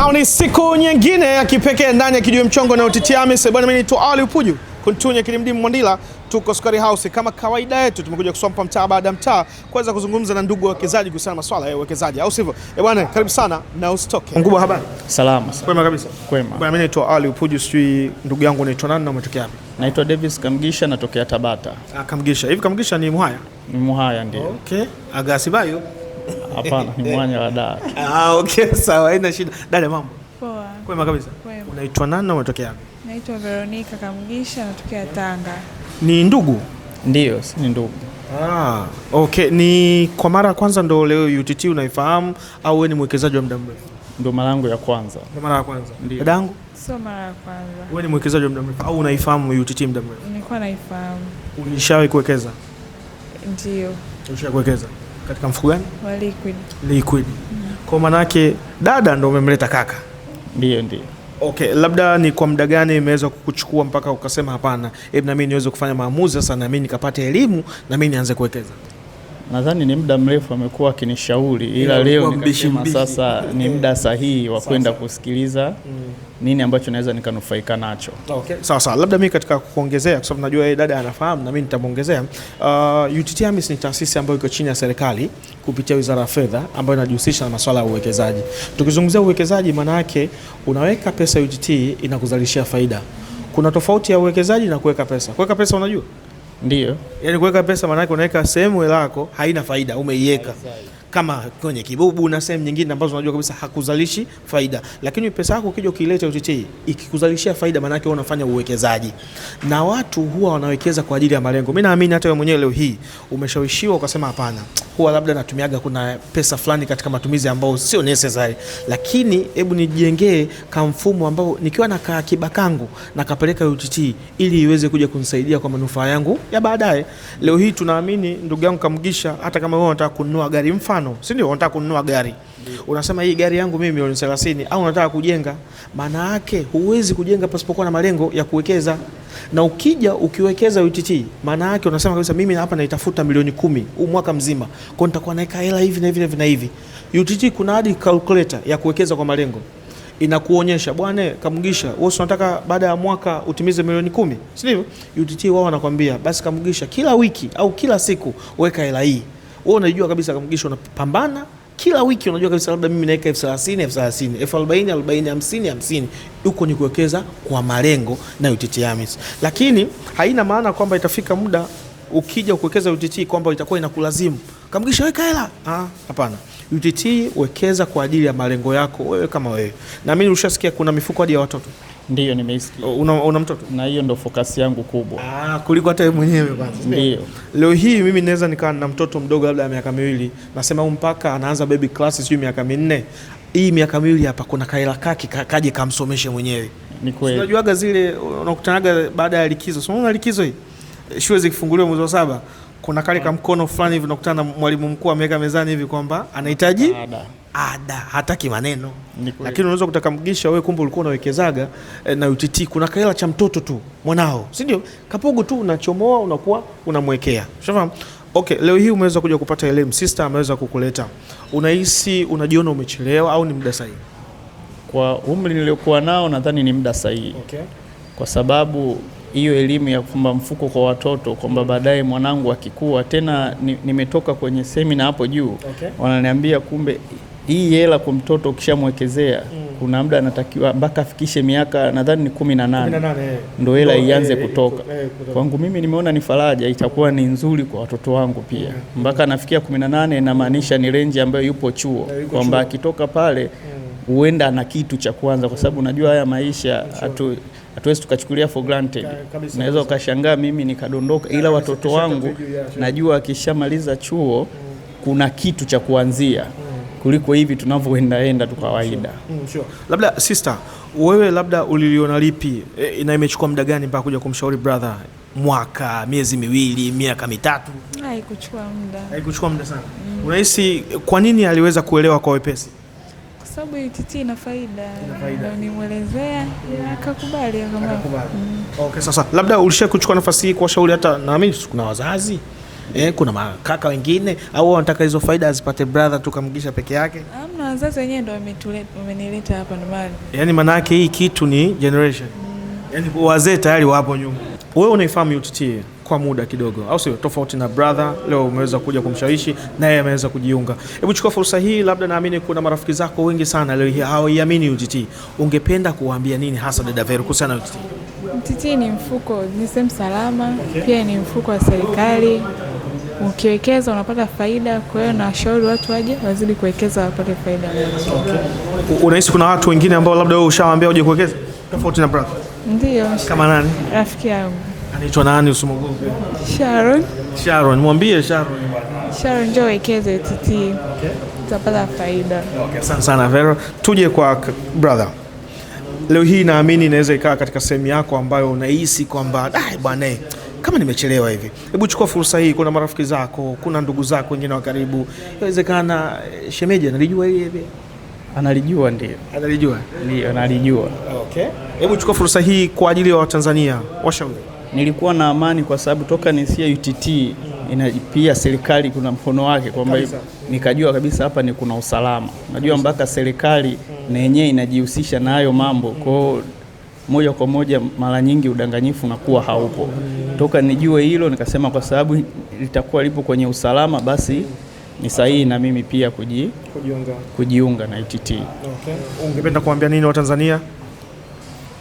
Now ni siku nyingine ya kipekee ndani ya Kijiwe Mchongo na UTT AMIS. Bwana, mimi ni Ali Upuju, Kuntunye Kilimdimu Mwandila, tuko Sukari House. Kama kawaida yetu tumekuja kusompa mtaa baada mtaa kuweza kuzungumza na ndugu wawekezaji kuhusiana na masuala ya uwekezaji, au sivyo? Bwana, karibu sana na usitoke. Mkubwa, habari? Salama. Kwema kabisa. Kwema. Bwana, mimi ni Ali Upuju, sijui ndugu yangu unaitwa nani na umetokea wapi? Naitwa Davis Kamgisha, natokea Tabata. Kamgisha. Hivi Kamgisha ni Muhaya? Ni Muhaya ndio. Okay. Agasibayo? Hapana, ni Mwanya wa Dar. Okay, sawa, haina shida. Dada, mambo? Poa. Kwema kabisa. Kwema. Unaitwa nani na umetokea wapi? Naitwa Veronica Kamgisha, natokea Tanga. Ni ndugu? Ndio, ni ndugu. Okay. Ni kwa mara ya kwanza ndo leo UTT unaifahamu au wewe ni mwekezaji wa muda mrefu? Ndio mara yangu ya kwanza. Ndio mara ya kwanza. Ndio. Dadangu? Sio mara ya kwanza. Wewe ni mwekezaji wa muda mrefu au unaifahamu UTT muda mrefu? Nilikuwa naifahamu. Ulishawahi kuwekeza? Ndio. Ulishawahi kuwekeza? Katika mfuko gani? Wa liquid. Liquid. Kwa maana yake dada ndo umemleta kaka? Ndio. Okay, labda ni kwa muda gani imeweza kukuchukua mpaka ukasema hapana, hebu na mimi niweze kufanya maamuzi sasa, na mimi nikapata elimu na mimi nianze kuwekeza? Nadhani ni muda mrefu amekuwa akinishauri, ila leo nikasema sasa ni muda sahihi wa kwenda kusikiliza nini ambacho naweza nikanufaika nacho. Okay. Sawa. Labda mimi katika kuongezea, kwa sababu najua yeye dada anafahamu na mimi nitamuongezea. UTT AMIS ni taasisi ambayo iko chini ya serikali kupitia Wizara ya Fedha ambayo inajihusisha na masuala ya uwekezaji. Tukizungumzia uwekezaji, maana yake unaweka pesa UTT inakuzalishia faida. Kuna tofauti ya uwekezaji na kuweka pesa. Kuweka pesa unajua? Ndio. Yaani kuweka pesa maana yake unaweka sehemu yako haina faida, umeiweka. Kama kwenye kibubu na sehemu nyingine ambazo unajua kabisa hakuzalishi faida. Lakini pesa yako ukija ukileta UTT ikikuzalishia faida, maana yake unafanya uwekezaji. Na watu huwa wanawekeza kwa ajili ya malengo. Mimi naamini hata wewe mwenyewe leo hii umeshawishiwa ukasema hapana, huwa labda natumiaga kuna pesa fulani katika matumizi ambao sio necessary, lakini hebu nijengee kama mfumo ambao nikiwa na akiba kangu na kapeleka UTT ili iweze kuja kunisaidia kwa manufaa yangu ya baadaye. Leo hii tunaamini, ndugu yangu Kamgisha, hata kama wewe unataka kununua gari mfano, si ndio? Unataka kununua gari. Unasema hii gari yangu mimi milioni 30, au unataka kujenga. Maana yake huwezi kujenga pasipokuwa na malengo ya kuwekeza. Na ukija ukiwekeza UTT, maana yake unasema kabisa mimi hapa naitafuta milioni 10 huu mwaka mzima. Kwa hiyo nitakuwa naeka hela hivi na hivi na hivi. UTT kuna hadi calculator ya kuwekeza kwa malengo. Inakuonyesha bwana Kamgisha, wewe unataka baada ya mwaka utimize milioni 10, si ndivyo? UTT wao wanakuambia basi Kamgisha, kila wiki au kila siku weka hela hii. Wewe unajua kabisa Kamgisha unapambana kila wiki, unajua kabisa labda mimi naweka 30,000, 40,000, 40, 50. Huko ni kuwekeza kwa malengo na UTT AMIS. Lakini haina maana kwamba itafika muda ukija kuwekeza UTT kwamba itakuwa inakulazimu Kamgisha weka hela. Hapana. UTT wekeza kwa ajili ya malengo yako wewe kama wewe. Na mimi ulishasikia kuna mifuko hadi ya watoto. Ndio, nimeisikia. Una mtoto? Na hiyo ndo focus yangu kubwa. Kuliko hata wewe mwenyewe kwanza. Ndio. Leo hii mimi naweza nikaa na mtoto mdogo labda ya miaka 2, nasema mpaka anaanza baby class sio miaka 4. Hii miaka 2 hapa kuna kaela kaki kaje kamsomeshe mwenyewe. Ni kweli. Unajuaga zile unakutanaga baada ya likizo. So unaona likizo hii? Shule zikifunguliwa mwezi wa 7, kuna kale kama mkono fulani hivi unakutana na mwalimu mkuu ameweka mezani hivi kwamba anahitaji ada, hataki maneno. Lakini unaweza kutaka Kamgisha wewe, kumbe ulikuwa unawekezaga na UTT kuna kaela cha mtoto tu mwanao, si ndio? Kapogo tu unachomoa unakuwa unamwekea. Ushafahamu? Okay, leo hii umeweza kuja kupata elimu, sister ameweza kukuleta. Unahisi unajiona umechelewa au ni muda sahihi? Kwa umri niliokuwa nao nadhani ni muda sahihi. Okay. Kwa sababu hiyo elimu ya kufumba mfuko kwa watoto kwamba baadaye mwanangu akikua tena, nimetoka kwenye semina hapo juu. Okay. Wananiambia kumbe hii hela kwa mtoto ukishamwekezea kuna muda anatakiwa mpaka afikishe miaka nadhani ni 18 ndio hela ianze kutoka. Kwangu mimi nimeona ni faraja, itakuwa ni nzuri kwa watoto wangu pia. Mpaka anafikia 18 inamaanisha ni range ambayo yupo chuo, kwamba akitoka pale huenda na kitu cha kwanza, kwa sababu unajua haya maisha hatuwezi tukachukulia for granted. Naweza ukashangaa mimi nikadondoka, ila watoto wangu najua akishamaliza chuo kuna kitu cha kuanzia kuliko hivi tunavyoenda tu kawaida. Sure. Labda sister, wewe labda uliliona lipi na imechukua muda gani mpaka kuja kumshauri brother? Mwaka, miezi 2, miaka 3? Haikuchukua muda sana. Unahisi kwa nini aliweza kuelewa kwa wepesi? Kwa sababu UTT ina faida. Ndio nimuelezea akakubali akamwambia. Okay, sasa labda ulishakuchukua nafasi hii kuwashauri hata na mimi kuna wazazi kuna makaka wengine au wanataka hizo faida azipate brother tu Kamgisha peke yake? Hamna wazazi wenyewe ndio wamenileta hapa ndo maana. Yaani maana yake hii kitu ni generation. Yaani wazee tayari wapo nyuma. Wewe unaifahamu UTT kwa muda kidogo, au sio? Tofauti na brother, leo umeweza kuja kumshawishi na yeye ameweza kujiunga. Hebu chukua fursa hii, labda naamini kuna marafiki zako wengi sana leo hii hawaiamini UTT. Ungependa kuwaambia nini hasa dada Vero kuhusiana na UTT? UTT ni mfuko, ni sehemu salama, pia ni mfuko wa serikali. Ukiwekeza unapata faida, kwa hiyo nashauri watu waje wazidi kuwekeza wapate faida. Unahisi kuna watu wengine ambao labda wewe ushawaambia uje kuwekeza tofauti na brother? Ndio. Kama nani? Rafiki yangu. Anaitwa nani usimwogope? Sharon, mwambie Sharon bwana. Sharon njoo wekeze UTT. Utapata faida. Okay, asante sana Vero. Tuje kwa brother. Leo hii naamini inaweza ikaa katika sehemu yako ambayo unahisi kwamba bwana kama nimechelewa hivi. Hebu chukua fursa hii, kuna marafiki zako, kuna ndugu zako wengine wa karibu. Inawezekana shemeji analijua hili hivi. Analijua ndio. Analijua? Ndio, analijua. Okay. Hebu chukua fursa hii kwa ajili ya Watanzania. Washauri. Nilikuwa na amani kwa sababu toka nisia UTT pia serikali kuna mkono wake kwamba nikajua kabisa hapa ni kuna usalama. Najua mpaka serikali na yenyewe inajihusisha na hayo mambo. Kwa moja kwa moja mara nyingi udanganyifu unakuwa haupo. Toka nijue hilo nikasema kwa sababu litakuwa lipo kwenye usalama basi ni sahihi na mimi pia kujiunga na UTT. Okay. Ungependa kuambia nini Watanzania?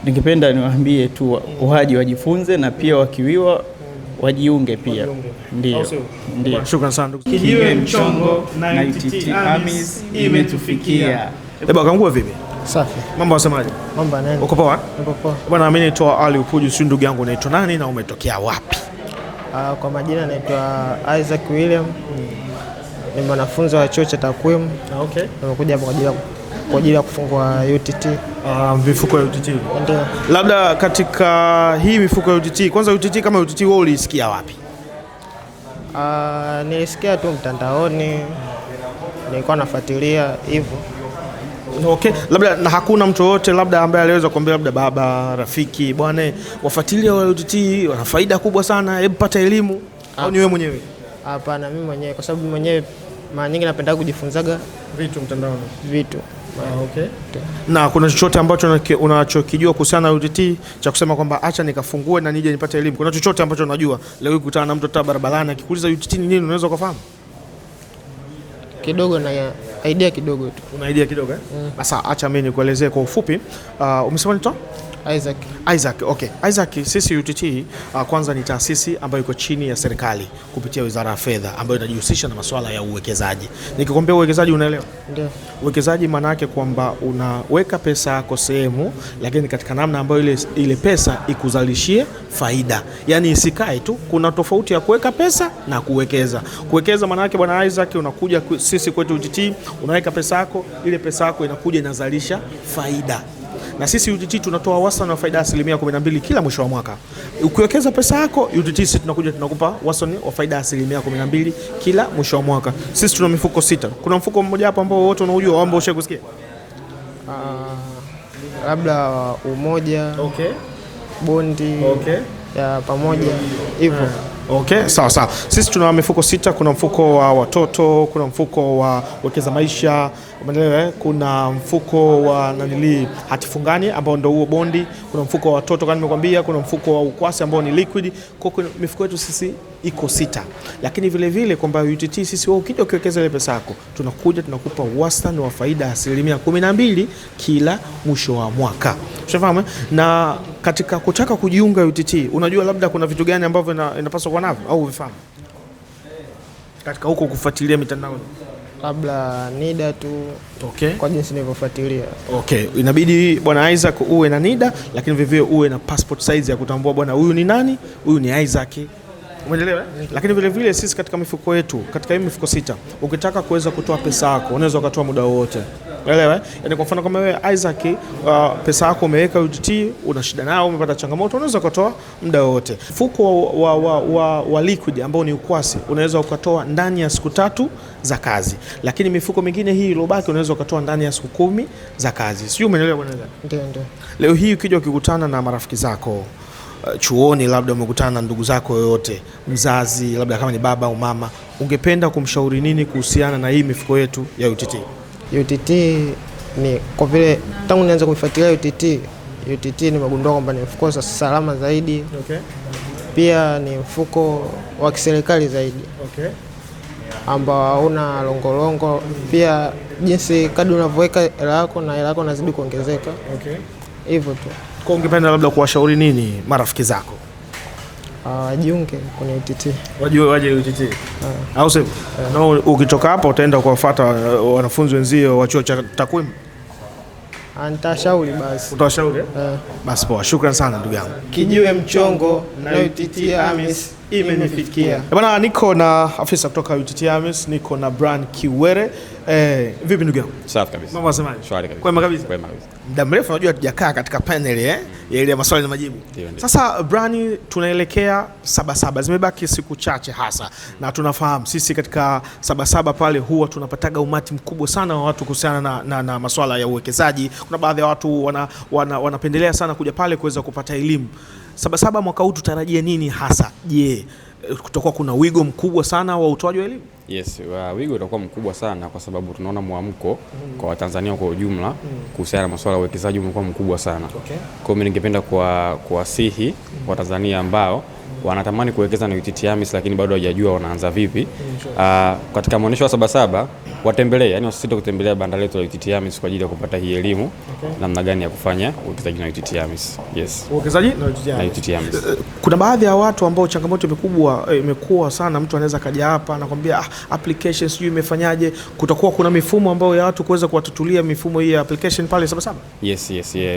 Ningependa niwaambie tu waje wajifunze na pia wakiwiwa wajiunge pia. Ndio. Shukrani sana ndugu. Kijiwe mchongo na UTT AMIS imetufikia. Kangua vipi? Safi. Mambo wasemaje? Mambo nani? Uko poa? Uko poa. Bwana mimi naitwa Ali Upuju, si ndugu yangu unaitwa nani na umetokea wapi? Kwa majina naitwa Isaac William. Ni mwanafunzi wa chuo cha takwimu. Okay. Nimekuja hapa kwa ajili ya kufungua UTT. Mifuko ya UTT. Ndio. Labda katika hii mifuko ya UTT, kwanza UTT kama UTT wewe ulisikia wapi? Nilisikia tu mtandaoni. Nilikuwa nafuatilia hivyo. Okay, labda na hakuna mtu yote labda ambaye aliweza kuambia labda baba, rafiki, bwana wafuatilia wa UTT wana faida kubwa sana, hebu pata elimu, au ni wewe mwenyewe? Hapana, mimi mwenyewe kwa sababu mimi mwenyewe mara nyingi napenda kujifunzaga vitu mtandaoni. Okay. Na kuna chochote ambacho unachokijua kuhusiana na UTT cha kusema kwamba acha nikafungue na nije nipate elimu? Kuna chochote ambacho unajua leo ukikutana na mtu hata barabarani akikuuliza UTT ni nini unaweza kufahamu? Kidogo na idea kidogo tu. Una idea kidogo eh? Sasa acha mimi nikuelezee kwa ufupi. Umesema nito? Isaac. Okay. Isaac, sisi UTT kwanza ni taasisi ambayo iko chini ya serikali kupitia Wizara ya Fedha ambayo inajihusisha na masuala ya uwekezaji. Nikikwambia uwekezaji unaelewa? Ndio. Uwekezaji maana yake kwamba unaweka pesa yako sehemu, lakini katika namna ambayo ile pesa ikuzalishie faida. Yaani isikae tu. Kuna tofauti ya kuweka pesa na kuwekeza. Kuwekeza maana yake bwana Isaac, unakuja sisi kwetu UTT, unaweka pesa yako, ile pesa yako inakuja inazalisha faida. Na sisi UTT tunatoa wastani wa faida asilimia 12 kila mwisho wa mwaka. Ukiwekeza pesa yako UTT sisi tunakuja tunakupa wastani wa faida asilimia 12 kila mwisho wa mwaka. Sisi tuna mifuko 6. Kuna mfuko mmoja hapo ambao wote unaujua ambao ushakusikia? Labda Umoja. Okay. Bondi. Okay. Ya pamoja hivyo. Okay, sawa. Sisi tuna mifuko 6, kuna mfuko wa watoto, kuna mfuko wa wekeza maisha, umeelewa? Kuna mfuko wa hati fungani ambao ndio huo bondi, kuna mfuko wa watoto kama nimekwambia, kuna mfuko wa ukwasi ambao ni liquid. Kwa mifuko yetu sisi iko 6. Lakini vile vile kwamba UTT sisi wewe ukija ukiwekeza ile pesa yako, tunakuja tunakupa wastani wa faida asilimia 12 kila mwisho wa mwaka. Ushafahamu? Na katika kutaka kujiunga UTT, unajua labda kuna vitu gani ambavyo inapaswa kuwa navyo au vifahamu? Katika huko kufuatilia mitandao. Labda NIDA tu. Okay. Kwa jinsi nilivyofuatilia. Okay, inabidi bwana Isaac uwe na NIDA, lakini vivyo uwe na passport size ya kutambua bwana huyu ni nani, huyu ni Isaac. Umeelewa? Lakini vile vile sisi katika mifuko yetu, katika hii mifuko 6, ukitaka kuweza kutoa pesa yako, unaweza ukatoa muda wote. Umeelewa? Yaani kwa mfano kama wewe Isaac, pesa yako umeweka UTT, una shida nao, umepata changamoto, unaweza ukatoa muda wote. Mfuko wa liquid ambao ni ukwasi, unaweza ukatoa ndani ya siku 3 za kazi. Lakini mifuko mingine hii iliyobaki unaweza ukatoa ndani ya siku 10 za kazi. Sio, umeelewa bwana? Ndio. Leo hii ukija ukikutana na marafiki zako chuoni, labda umekutana na ndugu zako yoyote, mzazi labda kama ni baba au mama, ungependa kumshauri nini kuhusiana na hii mifuko yetu ya UTT? UTT ni kwa vile tangu nianza kuifuatilia UTT nimegundua kwamba ni mfuko salama zaidi. Okay. Pia ni mfuko wa kiserikali zaidi. Okay. Ambao hauna longolongo. Pia jinsi kadri unavyoweka hela yako na hela yako inazidi kuongezeka. Okay. Hivyo tu. Kwa ungependa labda kuwashauri nini marafiki zako? Wajiunge kwenye UTT. Waje UTT. Au sio? Na ukitoka hapa utaenda kuwafuata wanafunzi wenzio wa chuo cha takwimu? Nitashauri basi. Utawashauri? Basi poa. Shukrani sana ndugu yangu. Kijiwe mchongo na UTT AMIS imenifikia. Bwana, niko na afisa kutoka UTT AMIS, niko na Brian Kiwere. Vipi ndugu yangu? Safi kabisa. Mambo unasemaje? Shwari kabisa. Kwema kabisa. Kwema kabisa. Muda mrefu unajua hatujakaa katika panel ya ile maswali na majibu. Sasa Brian, tunaelekea Sabasaba. Zimebaki siku chache hasa. Na tunafahamu sisi katika Sabasaba pale huwa tunapataga umati mkubwa sana wa watu kuhusiana na masuala ya uwekezaji. Kuna baadhi ya watu wanapendelea sana kuja pale kuweza kupata elimu. Sabasaba mwaka huu tutarajia nini hasa? Je, kutakuwa kuna wigo mkubwa sana wa utoaji wa elimu? Yes, wigo utakuwa mkubwa sana kwa sababu tunaona mwamko kwa Watanzania kwa ujumla kuhusiana na masuala ya uwekezaji umekuwa mkubwa sana. Okay. Kwa mimi ningependa kuwasihi Watanzania ambao wanatamani kuwekeza na UTT AMIS lakini bado hawajajua wanaanza vipi. Katika maonyesho ya Sabasaba watembelee, yani wasisite kutembelea banda letu la UTT AMIS kwa ajili ya kupata hii elimu namna gani ya kufanya uwekezaji na UTT AMIS. Yes. Uwekezaji na UTT AMIS. Kuna baadhi ya watu ambao changamoto imekuwa sana, mtu anaweza kaja hapa anakuambia application sijui imefanyaje. Kutakuwa kuna mifumo ambayo ya watu kuweza kuwatutulia mifumo hii ya application pale Sabasaba? Yes.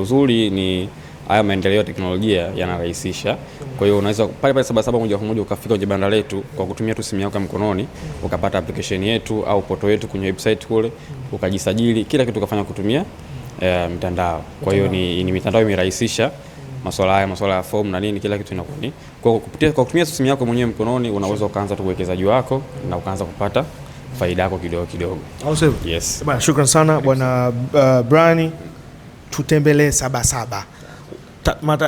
Uzuri ni haya maendeleo ya teknolojia yanarahisisha. Kwa hiyo unaweza pale Sabasaba moja kwa moja ukafika kwenye banda letu kwa kutumia tu simu yako ya mkononi, ukapata application yetu au poto yetu kwenye website kule, ukajisajili, kila kitu ukafanya kutumia mitandao. Kwa hiyo ni mitandao imerahisisha masuala ya form na nini, kila kitu inakuwa ni kwa kutumia simu yako mwenyewe mkononi, unaweza ukaanza tu uwekezaji wako na ukaanza kupata faida yako kidogo kidogo. Au sio? Yes. Bwana, shukrani sana Bwana Brian. Tutembelee Sabasaba.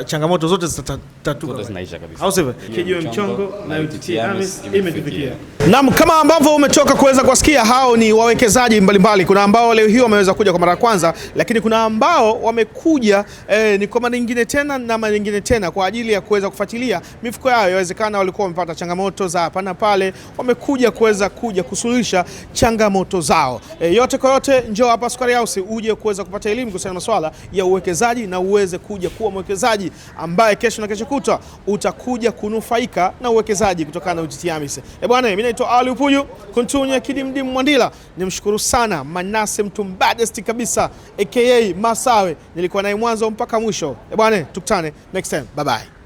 Changamoto zote zote zinaisha kabisa. Au sivyo? Kijiwe mchongo na UTT AMIS imetufikia. Naam, kama ambavyo umetoka kuweza kusikia, hao ni wawekezaji mbalimbali. Kuna ambao leo hii wameweza kuja kwa mara ya kwanza, lakini kuna ambao wamekuja ni kwa mara nyingine tena na mara nyingine tena kwa ajili ya kuweza kufuatilia mifuko yao. Inawezekana walikuwa wamepata changamoto za hapa na pale, wamekuja kuweza kusuluhisha changamoto zao. Yote kwa yote, njoo hapa Sukari House uje kuweza kupata elimu kuhusiana na masuala ya uwekezaji na uweze kuja kuwa mwekezaji ambaye kesho na kesho kutwa utakuja kunufaika na uwekezaji kutokana na UTT AMIS. Bwana, mimi naitwa Ali Upuju, Kuntunya Kidimdim Mwandila. Nimshukuru sana Manase Mtumbadesti kabisa aka Masawe. Nilikuwa naye mwanzo mpaka mwisho. Bwana, tukutane next time. Bye bye.